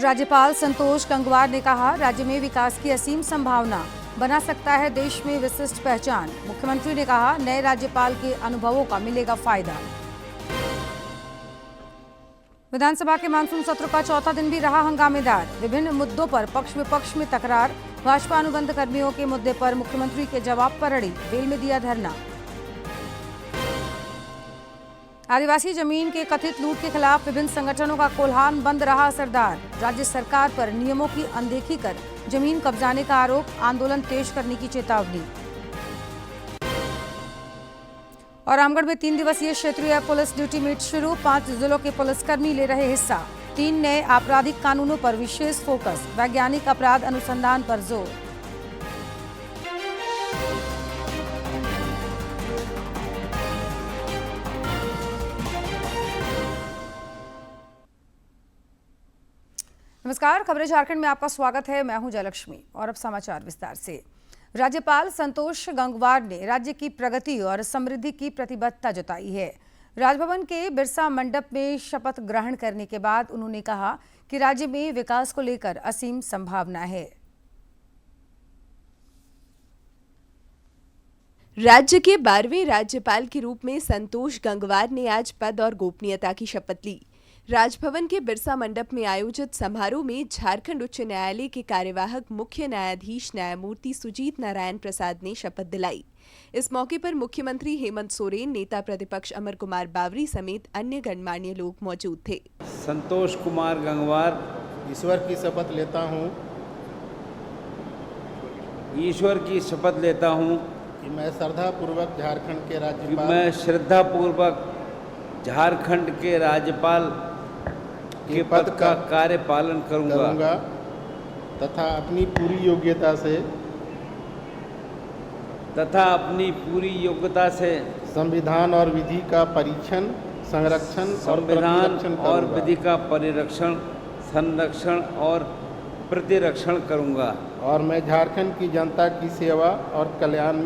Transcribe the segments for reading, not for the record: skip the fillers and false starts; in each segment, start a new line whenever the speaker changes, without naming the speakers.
राज्यपाल संतोष गंगवार ने कहा, राज्य में विकास की असीम संभावना, बना सकता है देश में विशिष्ट पहचान। मुख्यमंत्री ने कहा, नए राज्यपाल के अनुभवों का मिलेगा फायदा। विधानसभा के मानसून सत्र का चौथा दिन भी रहा हंगामेदार। विभिन्न मुद्दों पर पक्ष विपक्ष में तकरार। भाजपा अनुबंध कर्मियों के मुद्दे पर मुख्यमंत्री के जवाब पर अड़ी, वेल में दिया धरना। आदिवासी जमीन के कथित लूट के खिलाफ विभिन्न संगठनों का कोल्हान बंद रहा असरदार। राज्य सरकार पर नियमों की अनदेखी कर जमीन कब्जाने का आरोप, आंदोलन तेज करने की चेतावनी। और रामगढ़ में 3 दिवसीय क्षेत्रीय पुलिस ड्यूटी मीट शुरू। 5 जिलों के पुलिसकर्मी ले रहे हिस्सा। 3 नए आपराधिक कानूनों पर विशेष फोकस, वैज्ञानिक अपराध अनुसंधान पर जोर। नमस्कार, खबरें झारखंड में आपका स्वागत है। मैं हूं जयलक्ष्मी और अब समाचार विस्तार से। राज्यपाल संतोष गंगवार ने राज्य की प्रगति और समृद्धि की प्रतिबद्धता जताई है। राजभवन के बिरसा मंडप में शपथ ग्रहण करने के बाद उन्होंने कहा कि राज्य में विकास को लेकर असीम संभावना है।
राज्य के 12वें राज्यपाल के रूप में संतोष गंगवार ने आज पद और गोपनीयता की शपथ ली। राजभवन के बिरसा मंडप में आयोजित समारोह में झारखंड उच्च न्यायालय के कार्यवाहक मुख्य न्यायाधीश न्यायमूर्ति सुजीत नारायण प्रसाद ने शपथ दिलाई। इस मौके पर मुख्यमंत्री हेमंत सोरेन, नेता प्रतिपक्ष अमर कुमार बावरी समेत अन्य गणमान्य लोग मौजूद थे।
संतोष कुमार गंगवार
ईश्वर की शपथ लेता हूँ कि मैं श्रद्धापूर्वक
झारखंड के राज्यपाल के पद का कार्यपालन करूंगा
तथा अपनी पूरी योग्यता से संविधान और विधि का परीक्षण,
संरक्षण और प्रतिरक्षण करूंगा
और मैं झारखंड की जनता की सेवा और कल्याण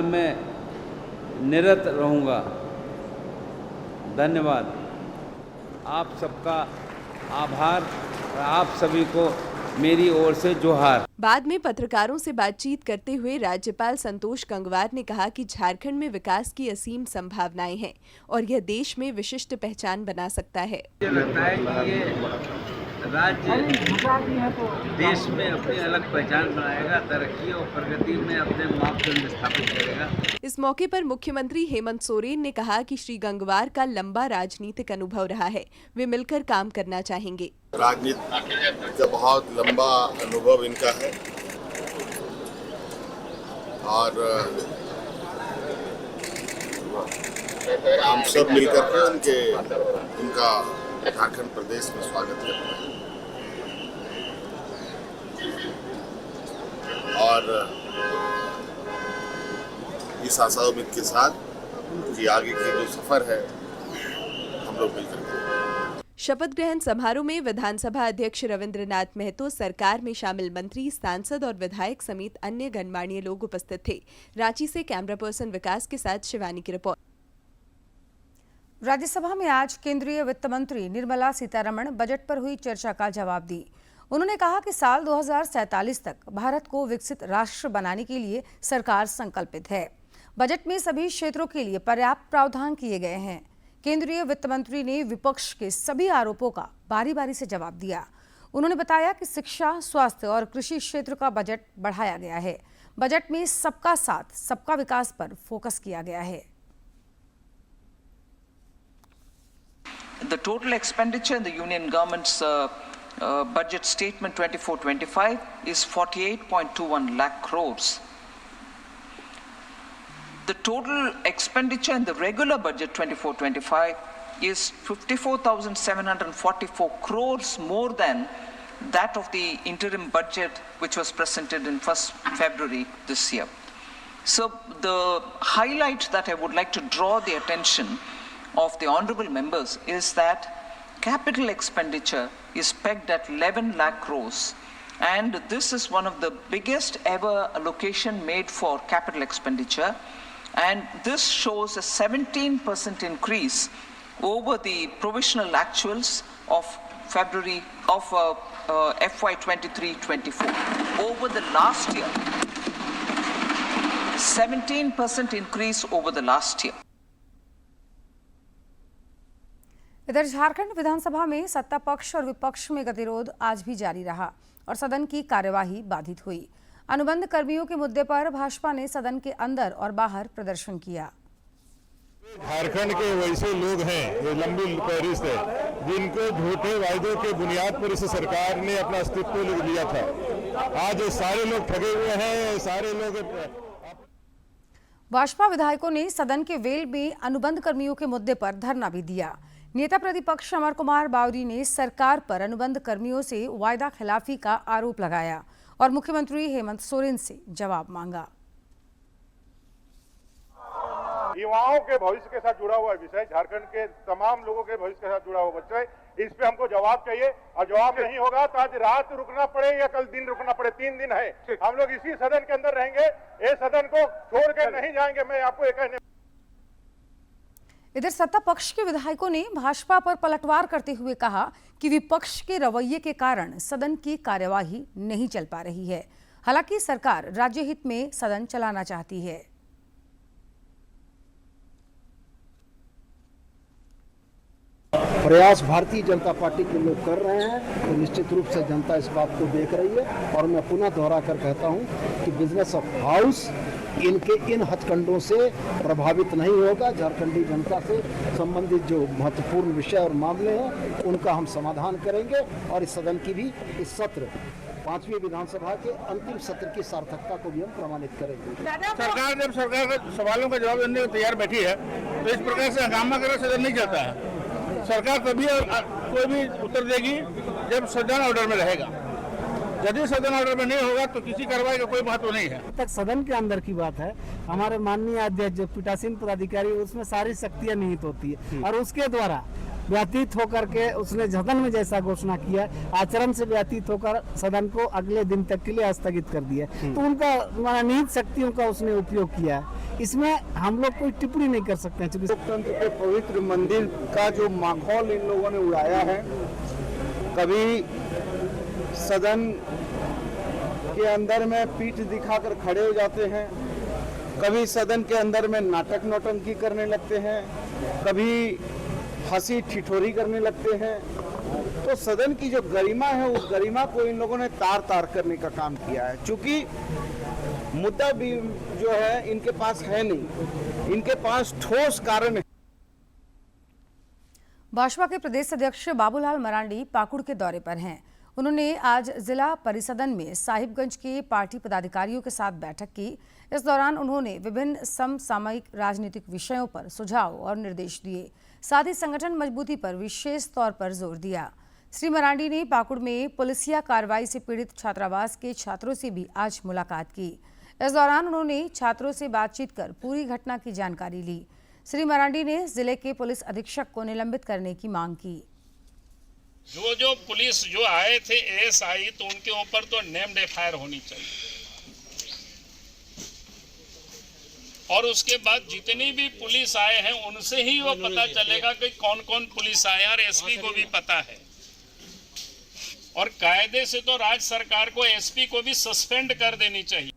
में निरत रहूंगा। धन्यवाद। आप सबका आभार और आप सभी को मेरी ओर से जोहार।
बाद में पत्रकारों से बातचीत करते हुए राज्यपाल संतोष गंगवार ने कहा कि झारखंड में विकास की असीम संभावनाएं हैं और यह देश में विशिष्ट पहचान बना सकता है।
मुझे लगता है कि ये राज्य देश में अपनी अलग पहचान बनाएगा, तरक्की और प्रगति में अपने मापदंड स्थापित करेगा।
इस मौके पर मुख्यमंत्री हेमंत सोरेन ने कहा कि श्री गंगवार का लंबा राजनीतिक अनुभव रहा है, वे मिलकर काम करना चाहेंगे।
राजनीति का बहुत लंबा अनुभव इनका है और हम सब मिलकर के उनका झारखंड प्रदेश में स्वागत करते हैं और इस आशा उम्मीद के साथ कि आगे की जो सफर है हम लोग मिलकर करेंगे।
शपथ ग्रहण समारोह में विधानसभा अध्यक्ष रविंद्रनाथ महतो, सरकार में शामिल मंत्री, सांसद और विधायक समेत अन्य गणमान्य लोग उपस्थित थे। रांची से कैमरा पर्सन विकास के साथ शिवानी की रिपोर्ट।
राज्यसभा में आज केंद्रीय वित्त मंत्री निर्मला सीतारमण बजट पर हुई चर्चा का जवाब दी। उन्होंने कहा कि साल 2047 तक भारत को विकसित राष्ट्र बनाने के लिए सरकार संकल्पित है। बजट में सभी क्षेत्रों के लिए पर्याप्त प्रावधान किए गए हैं। केंद्रीय वित्त मंत्री ने विपक्ष के सभी आरोपों का बारी बारी से जवाब दिया। उन्होंने बताया कि शिक्षा, स्वास्थ्य और कृषि क्षेत्र का बजट बढ़ाया गया है। बजट में सबका साथ, सबका विकास पर फोकस किया गया है।
The total expenditure in the Union government's budget statement 24-25 is 48.21 lakh crores. The total expenditure in the regular budget 24-25 is 54,744 crores more than that of the interim budget which was presented in 1st February this year. So the highlight that I would like to draw the attention of the honorable members is that capital expenditure is pegged at 11 lakh crores, and this is one of the biggest ever allocation made for capital expenditure. And this shows a 17% increase over the provisional actuals of February of FY 23-24 over the last year. 17% increase over the last year.
इधर झारखंड विधानसभा में सत्ता पक्ष और विपक्ष में गतिरोध आज भी जारी रहा और सदन की कार्यवाही बाधित हुई। अनुबंध कर्मियों के मुद्दे पर भाजपा ने सदन के अंदर और बाहर प्रदर्शन किया।
झारखंड के वैसे लोग हैं जो लंबी फहरिस्त है, जिनको झूठे वायदों के बुनियाद पर इस सरकार ने अपना अस्तित्व लिया था। आज सारे लोग ठगे हुए हैं, सारे लोग।
भाजपा विधायकों ने सदन के वेल में अनुबंध कर्मियों के मुद्दे पर धरना भी दिया। नेता प्रतिपक्ष अमर कुमार बावरी ने सरकार पर अनुबंध कर्मियों से वायदा खिलाफी का आरोप लगाया और मुख्यमंत्री हेमंत सोरेन से जवाब मांगा।
युवाओं के भविष्य के साथ जुड़ा हुआ विषय, झारखंड के तमाम लोगों के भविष्य के साथ जुड़ा हुआ विषय, इस पे हमको जवाब चाहिए और जवाब नहीं होगा तो आज रात रुकना पड़े या कल दिन रुकना पड़े, 3 दिन है, हम लोग इसी सदन के अंदर रहेंगे, ये सदन को छोड़ के नहीं जाएंगे। मैं आपको ये कहने।
इधर सत्ता पक्ष के विधायकों ने भाजपा पर पलटवार करते हुए कहा कि विपक्ष के रवैये के कारण सदन की कार्यवाही नहीं चल पा रही है। हालांकि सरकार राज्य हित में सदन चलाना चाहती है।
प्रयास भारतीय जनता पार्टी के लोग कर रहे हैं तो निश्चित रूप से जनता इस बात को देख रही है और मैं पुनः दोहरा कर कहता हूं कि बिजनेस ऑफ हाउस इनके इन हथकंडों से प्रभावित नहीं होगा। झारखंडी जनता से संबंधित जो महत्वपूर्ण विषय और मामले हैं उनका हम समाधान करेंगे और इस सदन की भी इस सत्र 5वीं विधानसभा के अंतिम सत्र की सार्थकता को भी हम प्रमाणित करेंगे।
सरकार जब सरकार के सवालों का जवाब देने को तैयार बैठी है तो इस प्रकार से हंगामा कर सदन नहीं चलता है। सरकार कभी कोई भी उत्तर देगी जब सदन ऑर्डर में रहेगा। यदि सदन ऑर्डर में नहीं होगा तो किसी कार्रवाई का कोई महत्व नहीं है।
तक सदन के अंदर की बात है, हमारे माननीय अध्यक्ष जो पीठासीन पदाधिकारी उसमें सारी शक्तियां निहित होती है और उसके द्वारा व्यतीत होकर के उसने सदन में जैसा घोषणा किया, आचरण से व्यतीत होकर सदन को अगले दिन तक के लिए स्थगित कर दिया, तो उनका निहित शक्तियों का उसने उपयोग किया। इसमें हम लोग कोई टिप्पणी नहीं कर सकते हैं।
लोकतंत्र के पवित्र मंदिर का जो माहौल इन लोगों ने उड़ाया है, कभी सदन के अंदर में पीठ दिखाकर खड़े हो जाते हैं, कभी सदन के अंदर में नाटक नौटंकी करने लगते हैं, कभी हंसी ठिठोरी करने लगते हैं। तो सदन की जो गरिमा है उस गरिमा को इन लोगों ने तार तार करने का काम किया है। चूंकि मुद्दा भी जो है इनके पास है नहीं, इनके पास ठोस कारण है।
भाजपा के प्रदेश अध्यक्ष बाबूलाल मरांडी पाकुड़ के दौरे पर हैं। उन्होंने आज जिला परिसदन में साहिबगंज के पार्टी पदाधिकारियों के साथ बैठक की। इस दौरान उन्होंने विभिन्न समसामयिक राजनीतिक विषयों पर सुझाव और निर्देश दिए। साथ ही संगठन मजबूती पर विशेष तौर पर जोर दिया। श्री मरांडी ने पाकुड़ में पुलिसिया कार्रवाई से पीड़ित छात्रावास के छात्रों से भी आज मुलाकात की। इस दौरान उन्होंने छात्रों से बातचीत कर पूरी घटना की जानकारी ली। श्री मरांडी ने जिले के पुलिस अधीक्षक को निलंबित करने की मांग की।
जो पुलिस जो आए थे एएसआई, तो उनके ऊपर तो नेम्ड एफआईआर होनी चाहिए और उसके बाद जितनी भी पुलिस आए हैं उनसे ही वो पता चलेगा कि कौन कौन पुलिस आए और एसपी को भी पता है। और कायदे से तो राज्य सरकार को एसपी को भी सस्पेंड कर देनी चाहिए।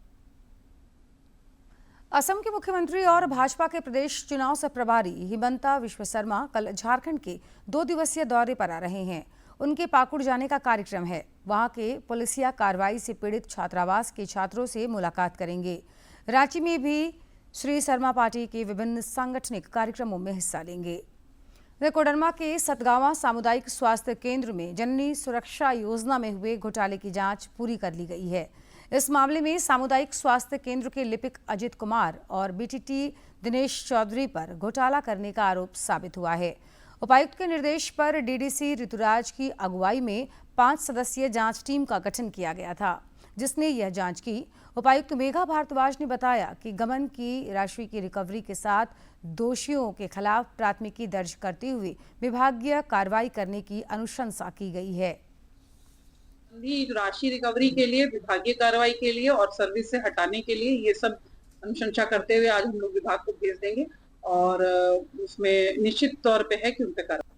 असम के मुख्यमंत्री और भाजपा के प्रदेश चुनाव से प्रभारी हिमंता विश्व शर्मा कल झारखंड के 2 दिवसीय दौरे पर आ रहे हैं। उनके पाकुड़ जाने का कार्यक्रम है। वहां के पुलिसिया कार्रवाई से पीड़ित छात्रावास के छात्रों से मुलाकात करेंगे। रांची में भी श्री शर्मा पार्टी के विभिन्न सांगठनिक कार्यक्रमों में हिस्सा लेंगे। कोडरमा के सतगावा सामुदायिक स्वास्थ्य केंद्र में जननी सुरक्षा योजना में हुए घोटाले की जांच पूरी कर ली गई है। इस मामले में सामुदायिक स्वास्थ्य केंद्र के लिपिक अजित कुमार और बीटीटी दिनेश चौधरी पर घोटाला करने का आरोप साबित हुआ है। उपायुक्त के निर्देश पर डीडीसी ऋतुराज की अगुवाई में 5 सदस्यीय जांच टीम का गठन किया गया था, जिसने यह जांच की। उपायुक्त मेघा भारद्वाज ने बताया कि गबन की राशि की रिकवरी के साथ दोषियों के खिलाफ प्राथमिकी दर्ज करते हुए विभागीय कार्रवाई करने की अनुशंसा की गई है।
राशि रिकवरी के लिए, विभागीय कार्रवाई के लिए और सर्विस से हटाने के लिए ये सब अनुशंसा करते हुए आज हम लोग विभाग को भेज देंगे और उसमें निश्चित तौर पे है कि उन पे कार्रवाई।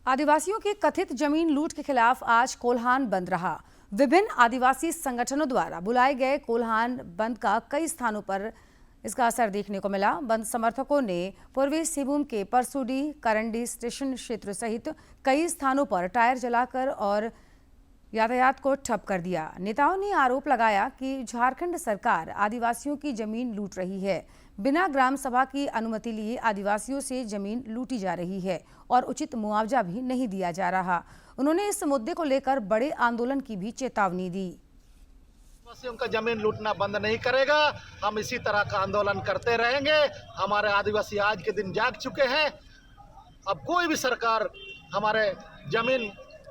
आदिवासियों की कथित जमीन लूट के खिलाफ आज कोल्हान बंद रहा। विभिन्न आदिवासी संगठनों द्वारा बुलाए गए कोल्हान बंद का कई स्थानों पर इसका असर देखने को मिला। बंद समर्थकों ने पूर्वी सिंहभूम के परसूडी करंडी स्टेशन क्षेत्र सहित कई स्थानों पर टायर जलाकर और यातायात को ठप कर दिया। नेताओं ने आरोप लगाया कि झारखंड सरकार आदिवासियों की जमीन लूट रही है। बिना ग्राम सभा की अनुमति लिए आदिवासियों से जमीन लूटी जा रही है और उचित मुआवजा भी नहीं दिया जा रहा। उन्होंने इस मुद्दे को लेकर बड़े आंदोलन की भी चेतावनी दी।
आदिवासियों का जमीन लूटना बंद नहीं करेगा, हम इसी तरह का आंदोलन करते रहेंगे। हमारे आदिवासी आज के दिन जाग चुके हैं। अब कोई भी सरकार हमारे जमीन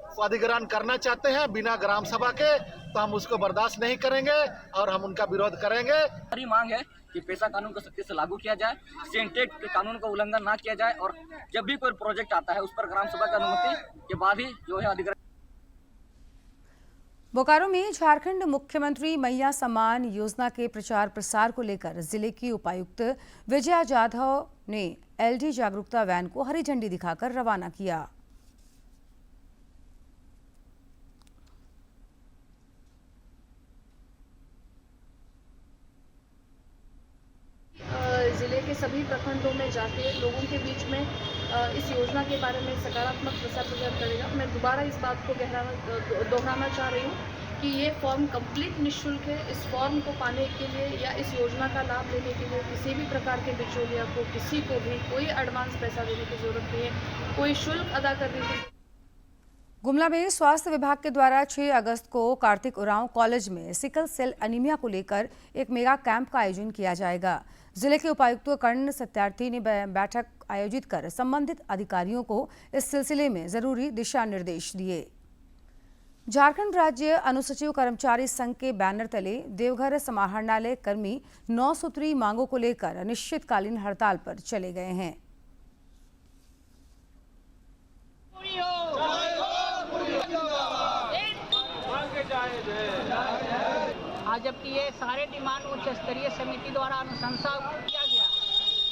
को अधिग्रहण करना चाहते हैं बिना ग्राम सभा के, तो हम उसको बर्दाश्त नहीं करेंगे और हम उनका विरोध करेंगे।
हमारी मांग है कि पेशा कानून को सख्ती से लागू किया जाए, सेंटेक के कानून का उल्लंघन ना किया जाए और जब भी कोई प्रोजेक्ट आता है उस पर ग्राम सभा की अनुमति के बाद ही जो है अधिग्रहण।
बोकारो में झारखंड मुख्यमंत्री मैया सम्मान योजना के प्रचार प्रसार को लेकर जिले की उपायुक्त विजया जाधव ने एलडी जागरूकता वैन को हरी झंडी दिखाकर रवाना किया।
जिले के सभी प्रखंडों में जाके लोगों के बीच में इस योजना के बारे में सकारात्मक प्रचार प्रसार करेगा। मैं दोबारा इस बात को दोहराना चाह रही हूँ कि ये फॉर्म कंप्लीट निःशुल्क है। इस फॉर्म को पाने के लिए या इस योजना का लाभ लेने के लिए किसी भी प्रकार के बिचौलिया को, किसी को भी कोई एडवांस पैसा देने की जरूरत नहीं है, कोई शुल्क अदा करने की।
गुमला में स्वास्थ्य विभाग के द्वारा 6 अगस्त को कार्तिक उरांव कॉलेज में सिकल सेल एनीमिया को लेकर एक मेगा कैंप का आयोजन किया जाएगा। जिले के उपायुक्त कर्ण सत्यार्थी ने बैठक आयोजित कर संबंधित अधिकारियों को इस सिलसिले में जरूरी दिशा निर्देश दिए। झारखंड राज्य अनुसूचित कर्मचारी संघ के बैनर तले देवघर समाहरणालय कर्मी 9 सूत्री मांगों को लेकर अनिश्चितकालीन हड़ताल पर चले गए हैं।
आज जबकि ये सारे डिमांड उच्च स्तरीय समिति द्वारा अनुशंसा किया गया,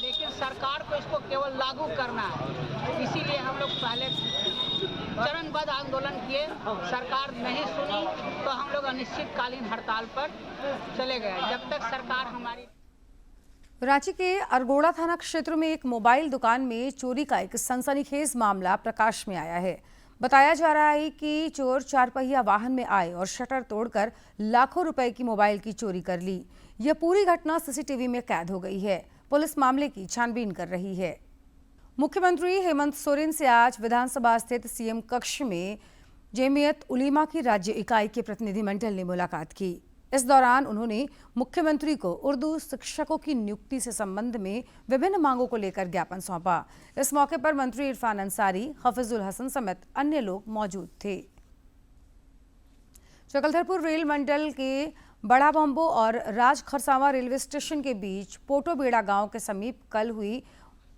लेकिन सरकार को इसको केवल लागू करना है। इसीलिए हम लोग पहले चरणबद्ध आंदोलन किए, सरकार नहीं सुनी तो हम लोग अनिश्चितकालीन हड़ताल पर चले गए जब तक सरकार हमारी।
रांची के अरगोड़ा थाना क्षेत्र में एक मोबाइल दुकान में चोरी का एक सनसनीखेज मामला प्रकाश में आया है। बताया जा रहा है कि चोर 4 पहिया वाहन में आए और शटर तोड़कर लाखों रुपए की मोबाइल की चोरी कर ली। यह पूरी घटना सीसीटीवी में कैद हो गई है। पुलिस मामले की छानबीन कर रही है। मुख्यमंत्री हेमंत सोरेन से आज विधानसभा स्थित सीएम कक्ष में जमीयत उलीमा की राज्य इकाई के प्रतिनिधिमंडल ने मुलाकात की। इस दौरान उन्होंने मुख्यमंत्री को उर्दू शिक्षकों की नियुक्ति से संबंध में विभिन्न मांगों को लेकर ज्ञापन सौंपा। इस मौके पर मंत्री इरफान अंसारी, हफीजुल हसन समेत अन्य लोग मौजूद थे। चकलधरपुर रेल मंडल के बड़ा बम्बो और राज खरसावा रेलवे स्टेशन के बीच पोटोबेड़ा गांव के समीप कल हुई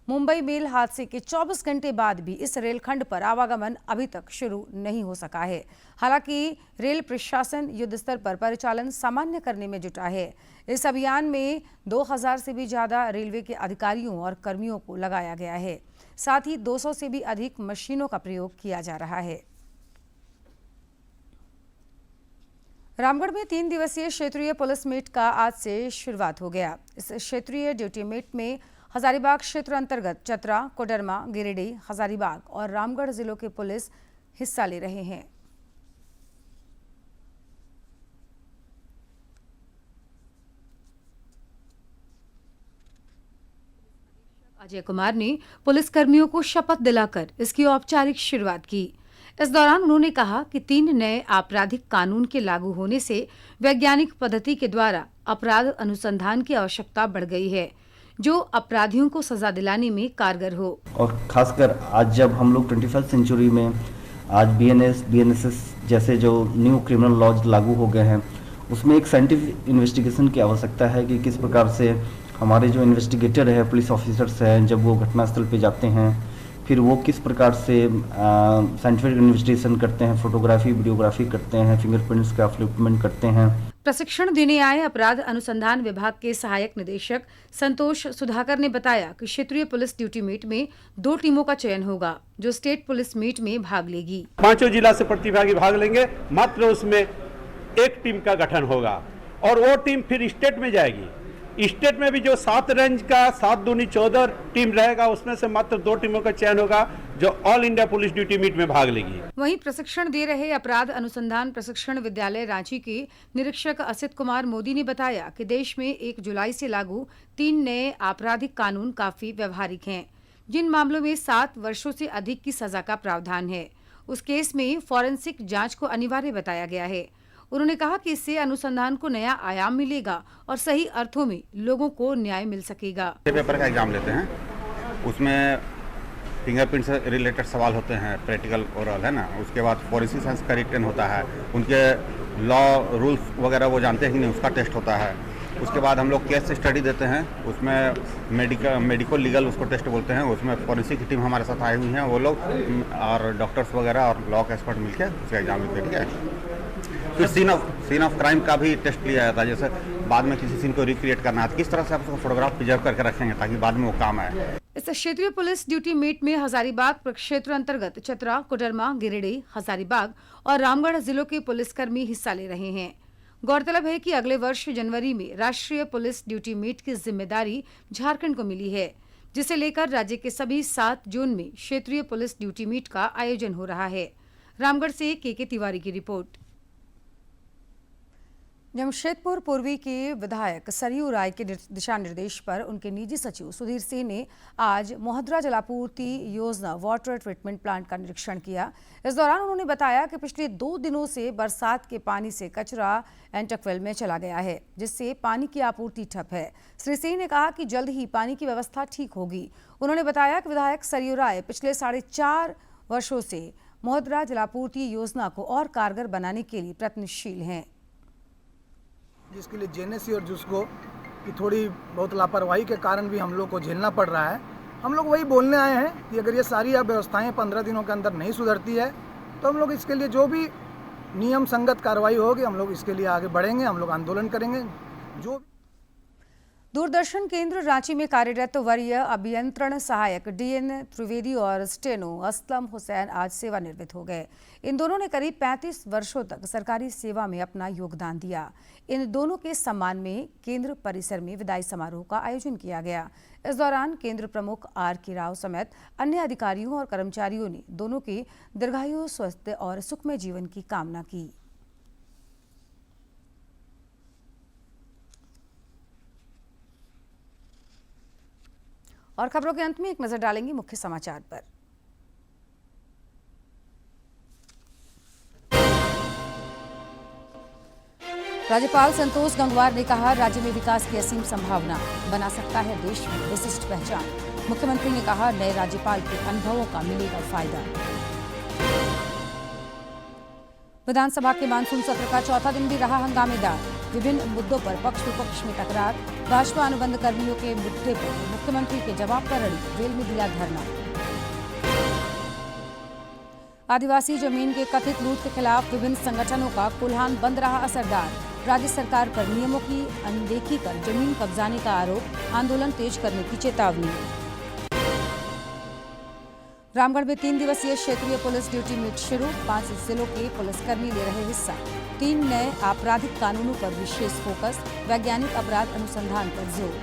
मुंबई मेल हादसे के 24 घंटे बाद भी इस रेलखंड पर आवागमन अभी तक शुरू नहीं हो सका है। हालांकि रेल प्रशासन युद्ध स्तर पर परिचालन सामान्य करने में जुटा है। इस अभियान में 2000 से भी ज्यादा रेलवे के अधिकारियों और कर्मियों को लगाया गया है। साथ ही 200 से भी अधिक मशीनों का प्रयोग किया जा रहा है। रामगढ़ में 3 दिवसीय क्षेत्रीय पुलिस मीट का आज से शुरुआत हो गया। इस क्षेत्रीय ड्यूटी मीट में हजारीबाग क्षेत्र अंतर्गत चतरा, कोडरमा, गिरिडीह, हजारीबाग और रामगढ़ जिलों के पुलिस हिस्सा ले रहे हैं। अजय कुमार ने पुलिस कर्मियों को शपथ दिलाकर इसकी औपचारिक शुरुआत की। इस दौरान उन्होंने कहा कि 3 नए आपराधिक कानून के लागू होने से वैज्ञानिक पद्धति के द्वारा अपराध अनुसंधान की आवश्यकता बढ़ गई है, जो अपराधियों को सजा दिलाने में कारगर हो।
और खासकर आज जब हम लोग 21st सेंचुरी में आज BNSS जैसे जो न्यू क्रिमिनल लॉज लागू हो गए हैं, उसमें एक साइंटिफिक इन्वेस्टिगेशन की आवश्यकता है कि किस प्रकार से हमारे जो इन्वेस्टिगेटर है, पुलिस ऑफिसर्स हैं, जब वो घटनास्थल पे जाते हैं फिर वो किस प्रकार से साइंटिफिक इन्वेस्टिगेशन करते हैं, फोटोग्राफी, वीडियोग्राफी करते हैं, फिंगरप्रिंट्स का फ्लिपमेंट करते हैं।
प्रशिक्षण देने आए अपराध अनुसंधान विभाग के सहायक निदेशक संतोष सुधाकर ने बताया कि क्षेत्रीय पुलिस ड्यूटी मीट में 2 टीमों का चयन होगा जो स्टेट पुलिस मीट में भाग लेगी।
5 जिला से प्रतिभागी भाग लेंगे, मात्र उसमें एक टीम का गठन होगा और वो टीम फिर स्टेट में जाएगी। स्टेट में भी जो 7 रेंज का 7 दूनी 14 टीम रहेगा, उसमें से मात्र 2 टीमों का चयन होगा जो all India police duty meet में भाग लेगी।
वहीं प्रशिक्षण दे रहे अपराध अनुसंधान प्रशिक्षण विद्यालय रांची के निरीक्षक असित कुमार मोदी ने बताया कि देश में 1 जुलाई से लागू 3 नए आपराधिक कानून काफी व्यवहारिक हैं, जिन मामलों में 7 वर्षों से अधिक की सजा का प्रावधान है, उस केस में फॉरेंसिक जांच को अनिवार्य बताया गया है। उन्होंने कहा कि इससे अनुसंधान को नया आयाम मिलेगा और सही अर्थों में लोगों को न्याय मिल सकेगा।
पेपर का एग्जाम लेते हैं, उसमें फिंगरप्रिंट से रिलेटेड सवाल होते हैं, प्रैक्टिकल ओरल है ना। उसके बाद फॉरेंसिक साइंस का रिटन होता है, उनके लॉ रूल्स वगैरह वो जानते हैं कि नहीं, उसका टेस्ट होता है। उसके बाद हम लोग केस स्टडी देते हैं, उसमें मेडिकल लीगल उसको टेस्ट बोलते हैं। उसमें फॉरेंसिक की टीम हमारे साथ आई हुई हैं, वो लोग और डॉक्टर्स वगैरह और लॉ के एक्सपर्ट मिलकर उसका एग्जाम लेते हैं। ठीक है, फिर सीन ऑफ क्राइम का भी टेस्ट लिया जाता है, जैसे बाद में किसी सीन को रिक्रिएट करना है, किस तरह से आप उसको फोटोग्राफ प्रिजर्व करके रखेंगे ताकि बाद में वो काम आए।
इस क्षेत्रीय पुलिस ड्यूटी मीट में हजारीबाग प्रक्षेत्र अंतर्गत चतरा, कोडरमा, गिरिडीह, हजारीबाग और रामगढ़ जिलों के पुलिसकर्मी हिस्सा ले रहे हैं। गौरतलब है कि अगले वर्ष जनवरी में राष्ट्रीय पुलिस ड्यूटी मीट की जिम्मेदारी झारखंड को मिली है, जिसे लेकर राज्य के सभी 7 जोन में क्षेत्रीय पुलिस ड्यूटी मीट का आयोजन हो रहा है। रामगढ़ से के तिवारी की रिपोर्ट। जमशेदपुर पूर्वी के विधायक सरयू राय के दिशा निर्देश पर उनके निजी सचिव सुधीर सिंह ने आज मोहद्रा जलापूर्ति योजना वाटर ट्रीटमेंट प्लांट का निरीक्षण किया। इस दौरान उन्होंने बताया कि पिछले 2 दिनों से बरसात के पानी से कचरा एंटकवेल में चला गया है, जिससे पानी की आपूर्ति ठप है। श्री सिंह ने कहा कि जल्द ही पानी की व्यवस्था ठीक होगी। उन्होंने बताया कि विधायक सरयू राय पिछले 4.5 वर्षों से मोहद्रा जलापूर्ति योजना को और कारगर बनाने के लिए प्रयत्नशील हैं,
जिसके लिए जेनेसी और जुस्को की थोड़ी बहुत लापरवाही के कारण भी हम लोग को झेलना पड़ रहा है। हम लोग वही बोलने आए हैं कि अगर ये सारी व्यवस्थाएं 15 दिनों के अंदर नहीं सुधरती है तो हम लोग इसके लिए जो भी नियम संगत कार्रवाई होगी, हम लोग इसके लिए आगे बढ़ेंगे, हम लोग आंदोलन करेंगे। जो
दूरदर्शन केंद्र रांची में कार्यरत वरीय अभियंत्रण सहायक डीएन त्रिवेदी और स्टेनो असलम हुसैन आज सेवानिवृत्त हो गए। इन दोनों ने करीब 35 वर्षों तक सरकारी सेवा में अपना योगदान दिया। इन दोनों के सम्मान में केंद्र परिसर में विदाई समारोह का आयोजन किया गया। इस दौरान केंद्र प्रमुख आर.के. राव समेत अन्य अधिकारियों और कर्मचारियों ने दोनों के दीर्घायु, स्वस्थ और सुखमय जीवन की कामना की। और खबरों के अंत में एक नजर डालेंगे मुख्य समाचार पर। राज्यपाल संतोष गंगवार ने कहा, राज्य में विकास की असीम संभावना, बना सकता है देश में विशिष्ट पहचान। मुख्यमंत्री ने कहा, नए राज्यपाल के अनुभवों का मिलेगा फायदा। विधानसभा के मानसून सत्र का चौथा दिन भी रहा हंगामेदार। विभिन्न मुद्दों पर पक्ष विपक्ष में टकरार। भाजपा अनुबंध कर्मियों के मुद्दे पर मुख्यमंत्री के जवाब पर अड़ी, जेल में दिया धरना। आदिवासी जमीन के कथित लूट के खिलाफ विभिन्न संगठनों का कुल्हान बंद रहा असरदार। राज्य सरकार पर नियमों की अनदेखी कर जमीन कब्जाने का आरोप, आंदोलन तेज करने की चेतावनी। रामगढ़ में 3 दिवसीय क्षेत्रीय पुलिस ड्यूटी मीट शुरू। 5 जिलों के पुलिसकर्मी ले रहे हिस्सा। 3 नए आपराधिक कानूनों पर विशेष फोकस, वैज्ञानिक अपराध अनुसंधान पर जोर।